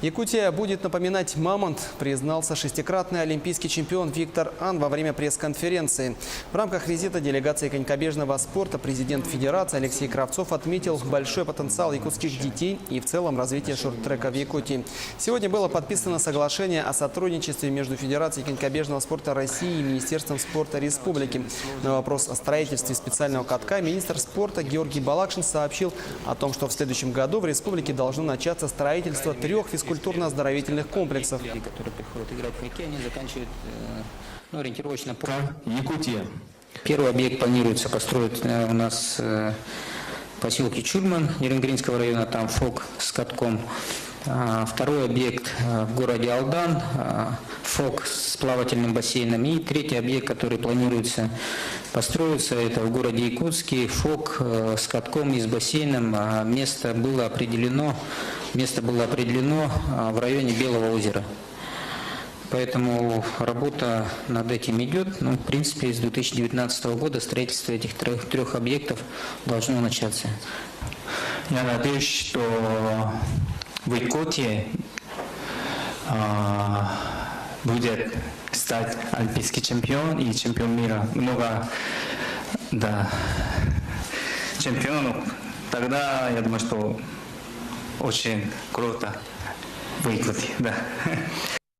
Якутия будет напоминать мамонт, признался шестикратный олимпийский чемпион Виктор Ан во время пресс-конференции. В рамках визита делегации конькобежного спорта президент Федерации Алексей Кравцов отметил большой потенциал якутских детей и в целом развитие шорт-трека в Якутии. Сегодня было подписано соглашение о сотрудничестве между Федерацией конькобежного спорта России и Министерством спорта Республики. На вопрос о строительстве специального катка министр спорта Георгий Балакшин сообщил о том, что в следующем году в республике должно начаться строительство 3 физкультурно-оздоровительных комплексов. Которые приходят играть в хоккей, они заканчивают ориентировочно по Якутия. Первый объект планируется построить у нас в поселке Чурман Еренгринского района, там ФОК с катком. Второй объект в городе Алдан, ФОК с плавательным бассейном. И третий объект, который планируется построиться, это в городе Якутске, ФОК с катком и с бассейном. Место было определено в районе Белого озера. Поэтому работа над этим идет. В принципе, с 2019 года строительство этих трех объектов должно начаться. Я надеюсь, что в Якутии будет стать олимпийский чемпион и чемпион мира. Много чемпионов. Тогда я думаю, что очень круто в Якутии.